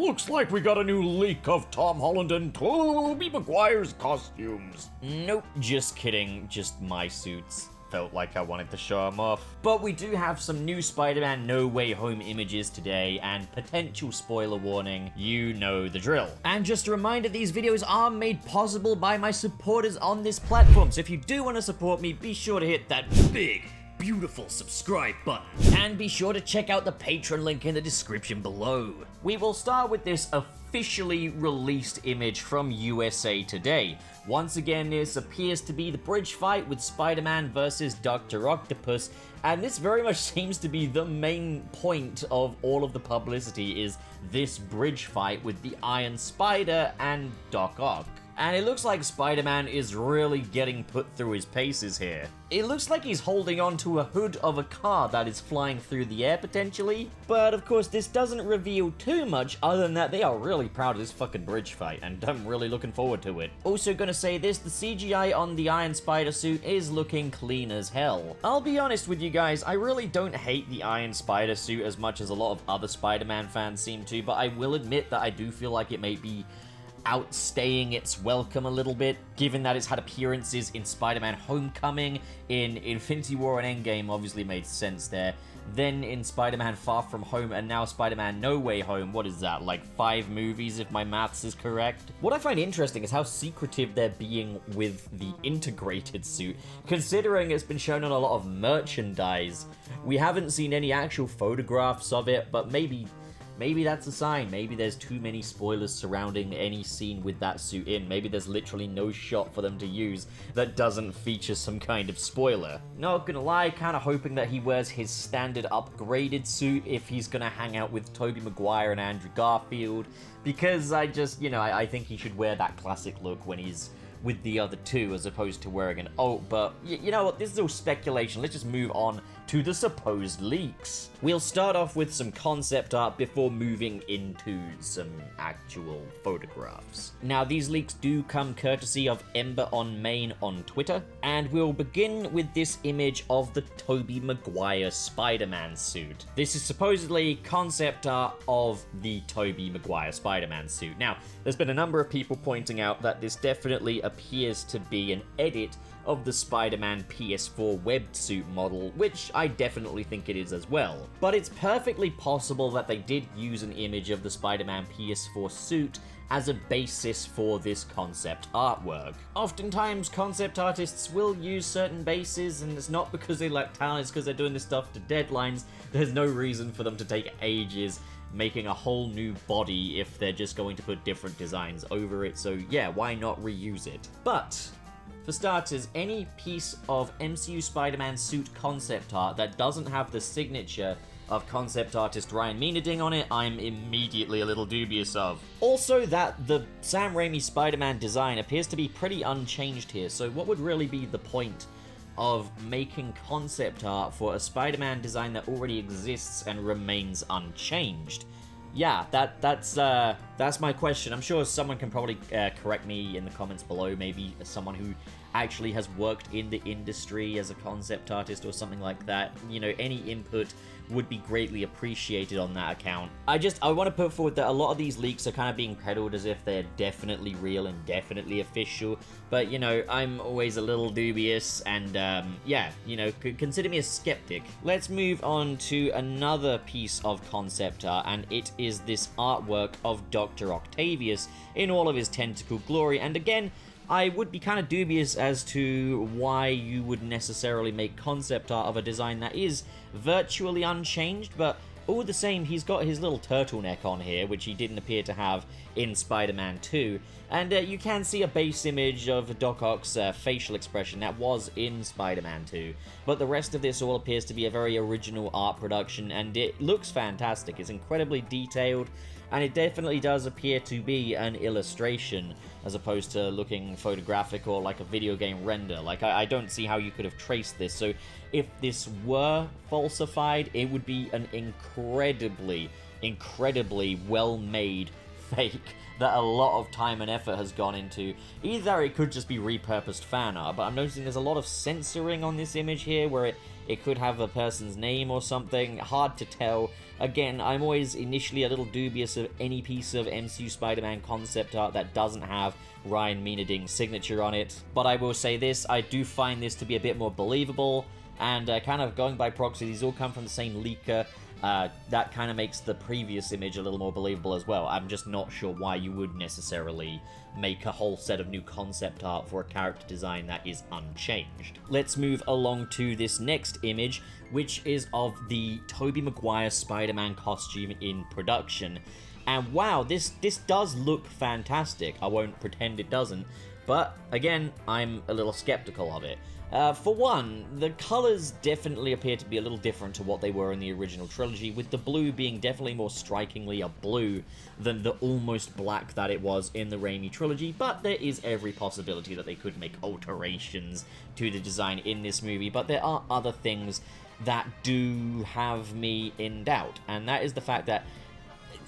Looks like we got a new leak of Tom Holland and Tobey Maguire's costumes. Nope, just kidding, just my suits. Felt like I wanted to show them off. But we do have some new Spider-Man No Way Home images today, and potential spoiler warning, you know the drill. And just a reminder, these videos are made possible by my supporters on this platform, so if you do want to support me, be sure to hit that big, beautiful subscribe button. And be sure to check out the Patreon link in the description below. We will start with this officially released image from USA Today. Once again, this appears to be the bridge fight with Spider-Man versus Dr. Octopus, and this very much seems to be the main point of all of the publicity, is this bridge fight with the Iron Spider and Doc Ock. And it looks like Spider-Man is really getting put through his paces here. It looks like he's holding onto a hood of a car that is flying through the air potentially, but of course this doesn't reveal too much other than that they are really proud of this fucking bridge fight, and I'm really looking forward to it. Also gonna say this, the CGI on the Iron Spider suit is looking clean as hell. I'll be honest with you guys, I really don't hate the Iron Spider suit as much as a lot of other Spider-Man fans seem to, but I will admit that I do feel like it may be outstaying its welcome a little bit, given that it's had appearances in Spider-Man Homecoming, in Infinity War and Endgame obviously made sense there, then in Spider-Man Far From Home, and now Spider-Man No Way Home. What is that, like 5 movies if my maths is correct? What I find interesting is how secretive they're being with the integrated suit, considering it's been shown on a lot of merchandise. We haven't seen any actual photographs of it, but maybe that's a sign. Maybe there's too many spoilers surrounding any scene with that suit in. Maybe there's literally no shot for them to use that doesn't feature some kind of spoiler. Not gonna lie, kinda hoping that he wears his standard upgraded suit if he's gonna hang out with Tobey Maguire and Andrew Garfield, because I just, I think he should wear that classic look when he's with the other two, as opposed to wearing an but you know what, this is all speculation. Let's just move on to the supposed leaks. We'll start off with some concept art before moving into some actual photographs. Now, these leaks do come courtesy of Ember on Main on Twitter, and we'll begin with this image of the Tobey Maguire Spider-Man suit. This is supposedly concept art of the Tobey Maguire Spider-Man suit. Now, there's been a number of people pointing out that this definitely appears to be an edit of the Spider-Man PS4 webbed suit model, which I definitely think it is as well. But it's perfectly possible that they did use an image of the Spider-Man PS4 suit as a basis for this concept artwork. Oftentimes, concept artists will use certain bases, and it's not because they lack talent, it's because they're doing this stuff to deadlines. There's no reason for them to take ages making a whole new body if they're just going to put different designs over it, so yeah, why not reuse it? But for starters, any piece of MCU Spider-Man suit concept art that doesn't have the signature of concept artist Ryan Meenading on it, I'm immediately a little dubious of. Also, that the Sam Raimi Spider-Man design appears to be pretty unchanged here, so what would really be the point of making concept art for a Spider-Man design that already exists and remains unchanged? Yeah, that's my question. I'm sure someone can probably correct me in the comments below, maybe someone who actually has worked in the industry as a concept artist or something like that. Any input would be greatly appreciated on that account. I want to put forward that a lot of these leaks are kind of being peddled as if they're definitely real and definitely official, but I'm always a little dubious, and consider me a skeptic. Let's move on to another piece of concept art, and it is this artwork of Dr. Octavius in all of his tentacle glory, and again, I would be kind of dubious as to why you would necessarily make concept art of a design that is virtually unchanged, but all the same, he's got his little turtleneck on here, which he didn't appear to have in Spider-Man 2, and you can see a base image of Doc Ock's facial expression that was in Spider-Man 2, but the rest of this all appears to be a very original art production, and it looks fantastic. It's incredibly detailed, and it definitely does appear to be an illustration, as opposed to looking photographic or like a video game render. Like, I don't see how you could have traced this, so if this were falsified, it would be an incredibly well-made fake that a lot of time and effort has gone into. Either it could just be repurposed fan art, but I'm noticing there's a lot of censoring on this image here where it could have a person's name or something. Hard to tell. Again, I'm always initially a little dubious of any piece of MCU Spider-Man concept art that doesn't have Ryan Meenading's signature on it. But I will say this, I do find this to be a bit more believable, and kind of going by proxy, these all come from the same leaker. That kind of makes the previous image a little more believable as well. I'm just not sure why you would necessarily make a whole set of new concept art for a character design that is unchanged. Let's move along to this next image, which is of the Tobey Maguire Spider-Man costume in production. And wow, this does look fantastic. I won't pretend it doesn't, but again, I'm a little skeptical of it. For one, the colours definitely appear to be a little different to what they were in the original trilogy, with the blue being definitely more strikingly a blue than the almost black that it was in the Raimi trilogy, but there is every possibility that they could make alterations to the design in this movie, but there are other things that do have me in doubt, and that is the fact that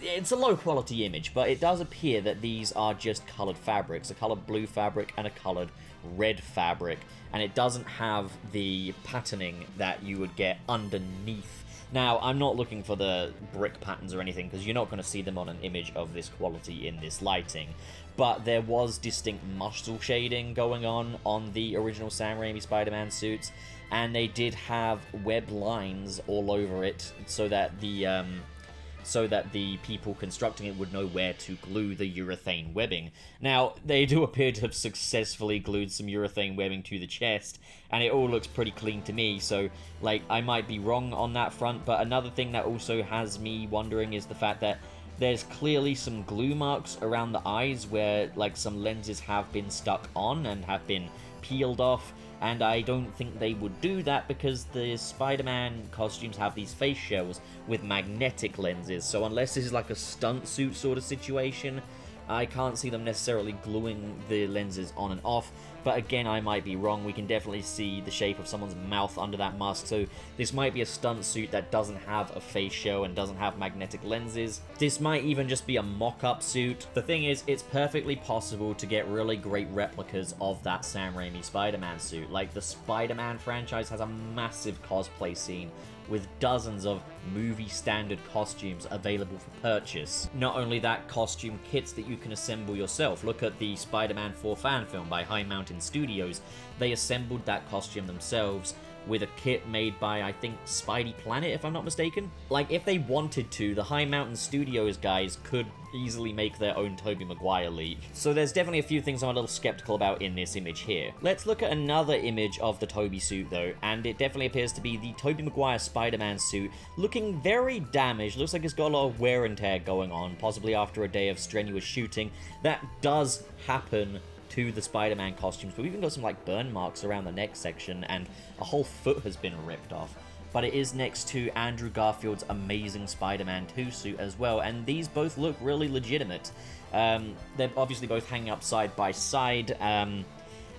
it's a low quality image, but it does appear that these are just coloured fabrics, a coloured blue fabric and a coloured red fabric, and it doesn't have the patterning that you would get underneath. Now, I'm not looking for the brick patterns or anything, because you're not going to see them on an image of this quality in this lighting, but there was distinct muscle shading going on the original Sam Raimi Spider-Man suits, and they did have web lines all over it so that the people constructing it would know where to glue the urethane webbing. Now, they do appear to have successfully glued some urethane webbing to the chest, and it all looks pretty clean to me, so, like, I might be wrong on that front, but another thing that also has me wondering is the fact that there's clearly some glue marks around the eyes where, like, some lenses have been stuck on and have been peeled off, and I don't think they would do that because the Spider-Man costumes have these face shells with magnetic lenses, so unless this is like a stunt suit sort of situation, I can't see them necessarily gluing the lenses on and off, but again, I might be wrong. We can definitely see the shape of someone's mouth under that mask, so this might be a stunt suit that doesn't have a face shell and doesn't have magnetic lenses. This might even just be a mock-up suit. The thing is, it's perfectly possible to get really great replicas of that Sam Raimi Spider-Man suit. Like, the Spider-Man franchise has a massive cosplay scene with dozens of movie-standard costumes available for purchase. Not only that, costume kits that you can assemble yourself. Look at the Spider-Man 4 fan film by High Mountain Studios. They assembled that costume themselves with a kit made by, I think, Spidey Planet, if I'm not mistaken. Like, if they wanted to, the High Mountain Studios guys could easily make their own Tobey Maguire league. So there's definitely a few things I'm a little skeptical about in this image here. Let's look at another image of the Tobey suit, though, and it definitely appears to be the Tobey Maguire Spider-Man suit, looking very damaged. Looks like it's got a lot of wear and tear going on, possibly after a day of strenuous shooting. That does happen to the Spider-Man costumes, but we've even got some like burn marks around the neck section, and a whole foot has been ripped off. But it is next to Andrew Garfield's Amazing Spider-Man 2 suit as well, and these both look really legitimate. They're obviously both hanging up side by side, and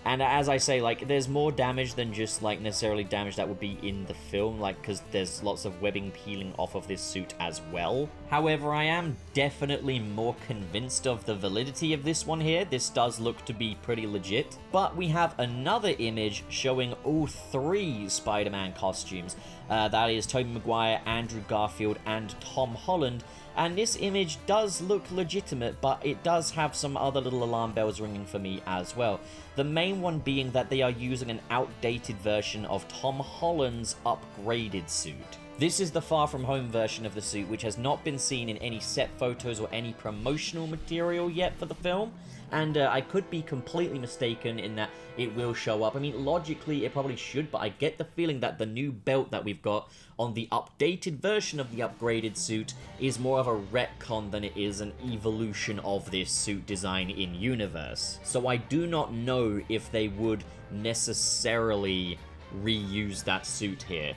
as I say, like, there's more damage than just, like, necessarily damage that would be in the film, like, because there's lots of webbing peeling off of this suit as well. However, I am definitely more convinced of the validity of this one here. This does look to be pretty legit. But we have another image showing all three Spider-Man costumes. That is Tobey Maguire, Andrew Garfield, and Tom Holland. And this image does look legitimate, but it does have some other little alarm bells ringing for me as well. The main one being that they are using an outdated version of Tom Holland's upgraded suit. This is the Far From Home version of the suit, which has not been seen in any set photos or any promotional material yet for the film. And I could be completely mistaken in that it will show up. I mean, logically, it probably should, but I get the feeling that the new belt that we've got on the updated version of the upgraded suit is more of a retcon than it is an evolution of this suit design in universe. So I do not know if they would necessarily reuse that suit here.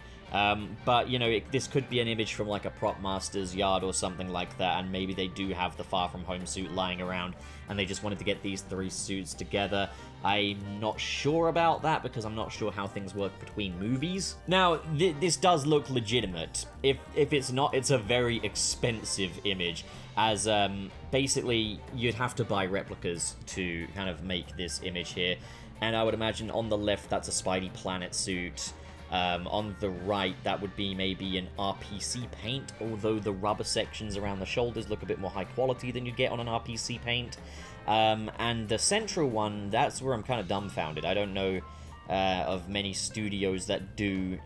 But, you know, this could be an image from like a prop master's yard or something like that, and maybe they do have the Far From Home suit lying around, and they just wanted to get these 3 suits together. I'm not sure about that, because I'm not sure how things work between movies. Now, this does look legitimate. If it's not, it's a very expensive image, as basically you'd have to buy replicas to kind of make this image here. And I would imagine on the left, that's a Spidey Planet suit. On the right, that would be maybe an RPC paint, although the rubber sections around the shoulders look a bit more high quality than you'd get on an RPC paint. And the central one, that's where I'm kind of dumbfounded. I don't know of many studios that do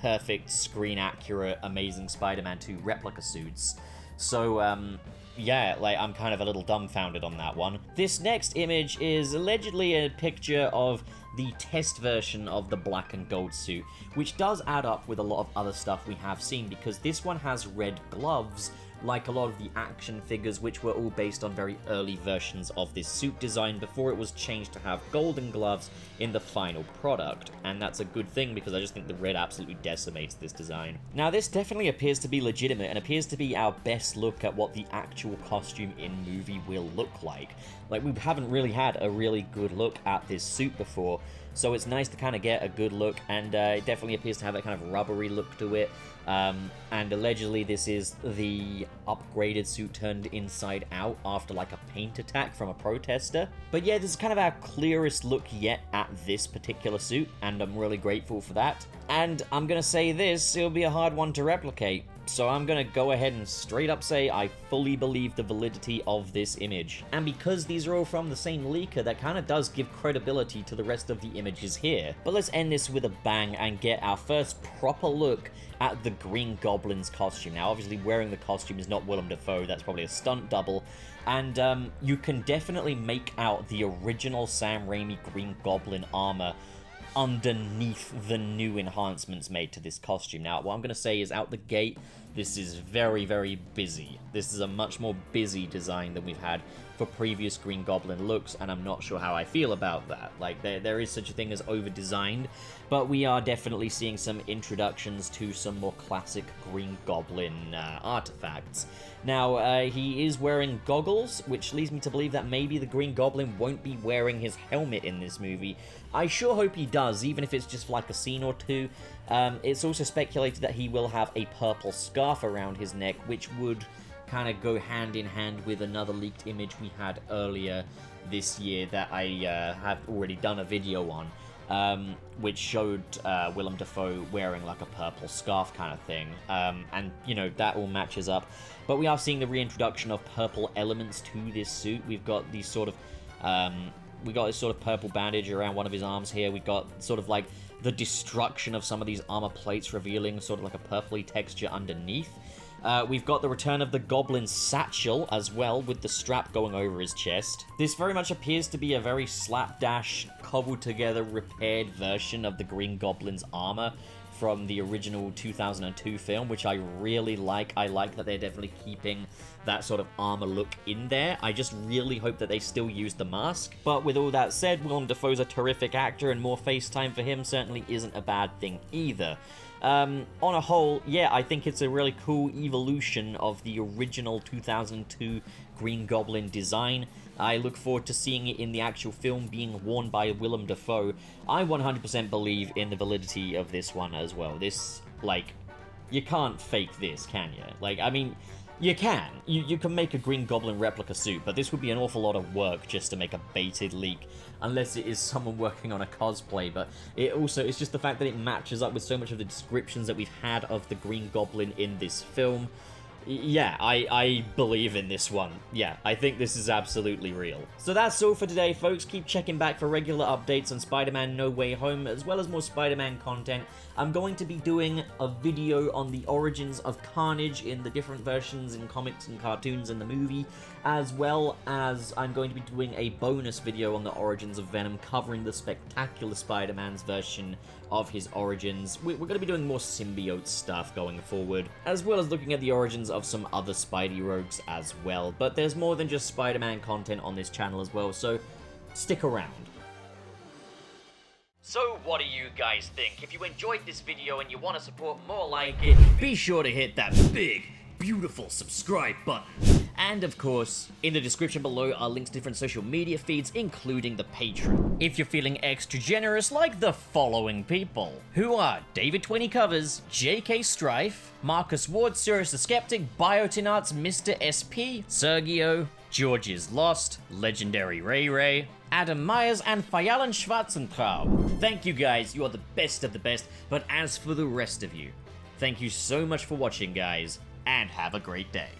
perfect, screen-accurate, amazing Spider-Man 2 replica suits. So, yeah, like, I'm kind of a little dumbfounded on that one. This next image is allegedly a picture of the test version of the black and gold suit, which does add up with a lot of other stuff we have seen, because this one has red gloves, like a lot of the action figures, which were all based on very early versions of this suit design before it was changed to have golden gloves in the final product. And that's a good thing, because I just think the red absolutely decimates this design. Now, this definitely appears to be legitimate and appears to be our best look at what the actual costume in movie will look like. Like, we haven't really had a really good look at this suit before, so it's nice to kind of get a good look, and it definitely appears to have that kind of rubbery look to it. And allegedly this is the upgraded suit turned inside out after like a paint attack from a protester. But yeah, this is kind of our clearest look yet at this particular suit, and I'm really grateful for that. And I'm gonna say this, it'll be a hard one to replicate. So I'm gonna go ahead and straight up say I fully believe the validity of this image. And because these are all from the same leaker, that kind of does give credibility to the rest of the images here. But let's end this with a bang and get our first proper look at the Green Goblin's costume. Now, obviously, wearing the costume is not Willem Dafoe, that's probably a stunt double. And you can definitely make out the original Sam Raimi Green Goblin armor underneath the new enhancements made to this costume. Now, what I'm going to say is, out the gate, this is very, very busy. This is a much more busy design than we've had for previous Green Goblin looks, and I'm not sure how I feel about that. Like, there is such a thing as over-designed, but we are definitely seeing some introductions to some more classic Green Goblin artifacts. Now, he is wearing goggles, which leads me to believe that maybe the Green Goblin won't be wearing his helmet in this movie. I sure hope he does, even if it's just for like a scene or two. It's also speculated that he will have a purple scarf around his neck, which would kind of go hand in hand with another leaked image we had earlier this year that I have already done a video on, which showed Willem Dafoe wearing like a purple scarf kind of thing. And, you know, that all matches up. But we are seeing the reintroduction of purple elements to this suit. We've got these sort of we got this sort of purple bandage around one of his arms here. We got sort of like the destruction of some of these armor plates, revealing sort of like a purpley texture underneath. We've got the return of the Goblin's satchel as well, with the strap going over his chest. This very much appears to be a very slapdash, cobbled together, repaired version of the Green Goblin's armor from the original 2002 film, which I really like. I like that they're definitely keeping that sort of armor look in there. I just really hope that they still use the mask. But with all that said, Willem Dafoe's a terrific actor, and more face time for him certainly isn't a bad thing either. On a whole, yeah, I think it's a really cool evolution of the original 2002 Green Goblin design. I look forward to seeing it in the actual film being worn by Willem Dafoe. I 100% believe in the validity of this one as well. This, like, you can't fake this, can you? Like, I mean, you can. You can make a Green Goblin replica suit, but this would be an awful lot of work just to make a baited leak, unless it is someone working on a cosplay. But it also, it's just the fact that it matches up with so much of the descriptions that we've had of the Green Goblin in this film. Yeah, I believe in this one. Yeah, I think this is absolutely real. So that's all for today, folks. Keep checking back for regular updates on Spider-Man No Way Home, as well as more Spider-Man content. I'm going to be doing a video on the origins of Carnage in the different versions in comics and cartoons in the movie, as well as I'm going to be doing a bonus video on the origins of Venom, covering the Spectacular Spider-Man's version of his origins. We're going to be doing more symbiote stuff going forward, as well as looking at the origins of some other Spidey rogues as well. But there's more than just Spider-Man content on this channel as well, so stick around. So what do you guys think? If you enjoyed this video and you want to support more like it, be sure to hit that big, beautiful subscribe button. And of course, in the description below are links to different social media feeds, including the Patreon. If you're feeling extra generous like the following people, who are David 20 Covers, JK Strife, Marcus Ward, Sirius the Skeptic, Biotinarts, Mr. SP, Sergio, George is Lost, Legendary Ray Ray, Adam Myers, and Fayalan Schwarzentraub. Thank you guys, you are the best of the best, but as for the rest of you, thank you so much for watching, guys, and have a great day.